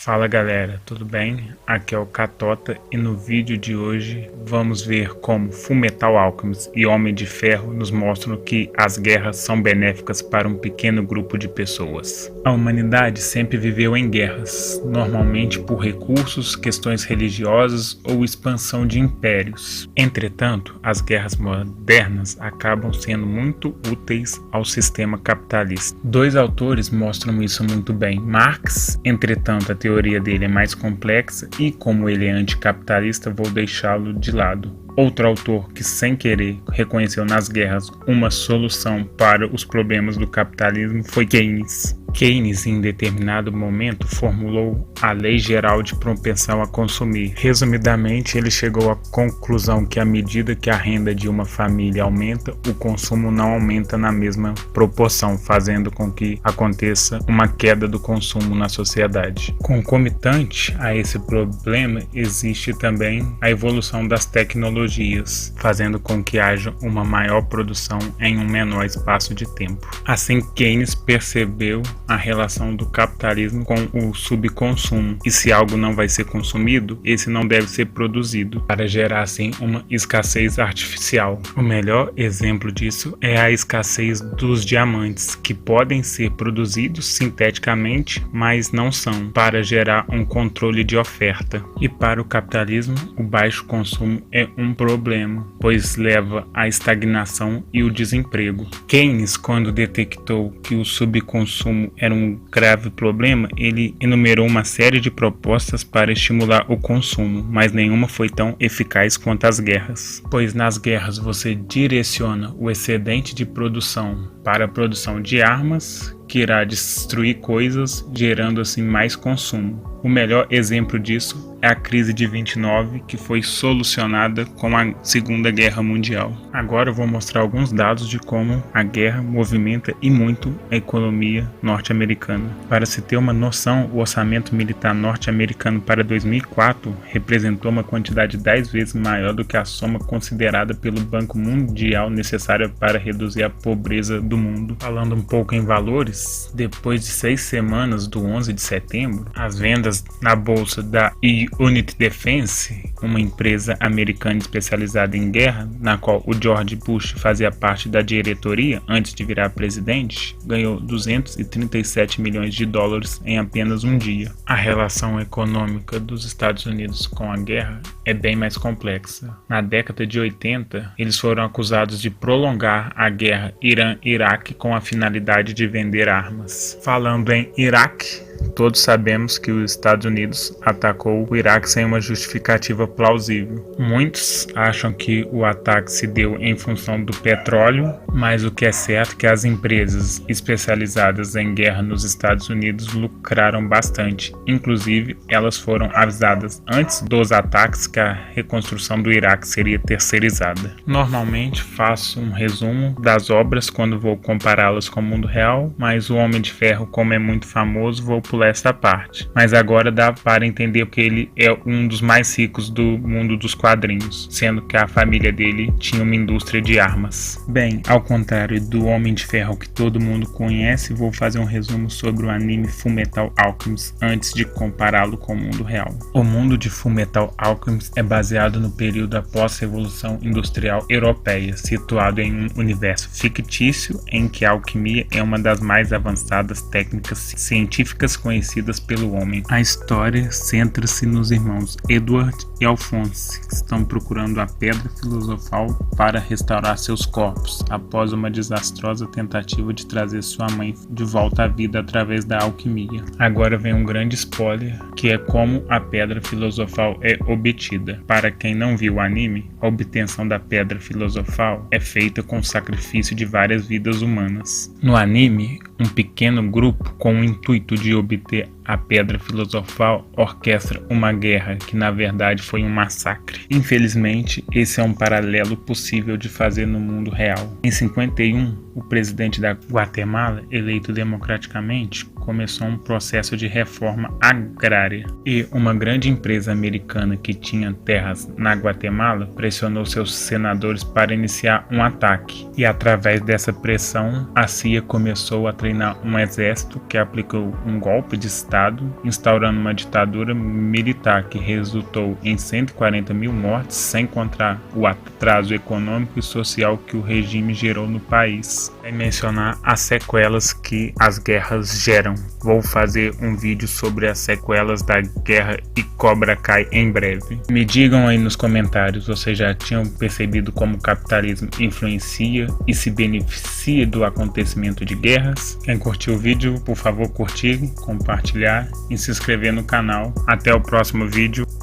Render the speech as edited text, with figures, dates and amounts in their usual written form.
Fala galera, tudo bem? Aqui é o Catota e no vídeo de hoje vamos ver como Fullmetal Alchemist e Homem de Ferro nos mostram que as guerras são benéficas para um pequeno grupo de pessoas. A humanidade sempre viveu em guerras, normalmente por recursos, questões religiosas ou expansão de impérios. Entretanto, as guerras modernas acabam sendo muito úteis ao sistema capitalista. Dois autores mostram isso muito bem. Marx, entretanto, a teoria dele é mais complexa e, como ele é anticapitalista, vou deixá-lo de lado. Outro autor que, sem querer, reconheceu nas guerras uma solução para os problemas do capitalismo foi Keynes. Keynes, em determinado momento, formulou a Lei Geral de Propensão a Consumir. Resumidamente, ele chegou à conclusão que à medida que a renda de uma família aumenta, o consumo não aumenta na mesma proporção, fazendo com que aconteça uma queda do consumo na sociedade. Concomitante a esse problema, existe também a evolução das tecnologias, fazendo com que haja uma maior produção em um menor espaço de tempo. Assim, Keynes percebeu a relação do capitalismo com o subconsumo, e se algo não vai ser consumido, esse não deve ser produzido, para gerar assim uma escassez artificial. O melhor exemplo disso é a escassez dos diamantes, que podem ser produzidos sinteticamente, mas não são, para gerar um controle de oferta. E para o capitalismo, o baixo consumo é um problema, pois leva à estagnação e o desemprego. Keynes, quando detectou que o subconsumo era um grave problema, ele enumerou uma série de propostas para estimular o consumo, mas nenhuma foi tão eficaz quanto as guerras. Pois nas guerras você direciona o excedente de produção para a produção de armas, que irá destruir coisas, gerando assim mais consumo. O melhor exemplo disso é a crise de 29, que foi solucionada com a Segunda Guerra Mundial. Agora eu vou mostrar alguns dados de como a guerra movimenta e muito a economia norte-americana. Para se ter uma noção, o orçamento militar norte-americano para 2004 representou uma quantidade 10 vezes maior do que a soma considerada pelo Banco Mundial necessária para reduzir a pobreza do mundo. Falando um pouco em valores, depois de 6 semanas do 11 de setembro, as vendas na bolsa da Unity Defense, uma empresa americana especializada em guerra, na qual o George Bush fazia parte da diretoria antes de virar presidente, ganhou 237 milhões de dólares em apenas um dia. A relação econômica dos Estados Unidos com a guerra é bem mais complexa. Na década de 80, eles foram acusados de prolongar a guerra Irã-Iraque com a finalidade de vender armas. Falando em Iraque, todos sabemos que os Estados Unidos atacou o Iraque sem uma justificativa plausível. Muitos acham que o ataque se deu em função do petróleo, mas o que é certo é que as empresas especializadas em guerra nos Estados Unidos lucraram bastante. Inclusive, elas foram avisadas antes dos ataques que a reconstrução do Iraque seria terceirizada. Normalmente faço um resumo das obras quando vou compará-las com o mundo real, mas o Homem de Ferro, como é muito famoso, vou pular essa parte. Mas agora dá para entender que ele é um dos mais ricos do mundo dos quadrinhos, sendo que a família dele tinha uma indústria de armas. Bem, ao contrário do Homem de Ferro que todo mundo conhece, vou fazer um resumo sobre o anime Fullmetal Alchemist antes de compará-lo com o mundo real. O mundo de Fullmetal Alchemist é baseado no período após a Revolução Industrial Europeia, situado em um universo fictício em que a alquimia é uma das mais avançadas técnicas científicas conhecidas pelo homem. A história centra-se nos irmãos Edward e Alphonse, que estão procurando a pedra filosofal para restaurar seus corpos, após uma desastrosa tentativa de trazer sua mãe de volta à vida através da alquimia. Agora vem um grande spoiler, que é como a pedra filosofal é obtida. Para quem não viu o anime, a obtenção da pedra filosofal é feita com o sacrifício de várias vidas humanas. No anime, um pequeno grupo, com o intuito de obter a pedra filosofal, orquestra uma guerra que na verdade foi um massacre. Infelizmente, esse é um paralelo possível de fazer no mundo real. Em 51, o presidente da Guatemala, eleito democraticamente, começou um processo de reforma agrária, e uma grande empresa americana que tinha terras na Guatemala pressionou seus senadores para iniciar um ataque, e através dessa pressão a CIA começou a treinar um exército que aplicou um golpe de estado Estado, instaurando uma ditadura militar que resultou em 140 mil mortes, sem contar o atraso econômico e social que o regime gerou no país. Sem mencionar as sequelas que as guerras geram. Vou fazer um vídeo sobre as sequelas da guerra e Cobra Kai em breve. Me digam aí nos comentários, vocês já tinham percebido como o capitalismo influencia e se beneficia do acontecimento de guerras? Quem curtiu o vídeo, por favor, curtir, compartilhar e se inscrever no canal. Até o próximo vídeo.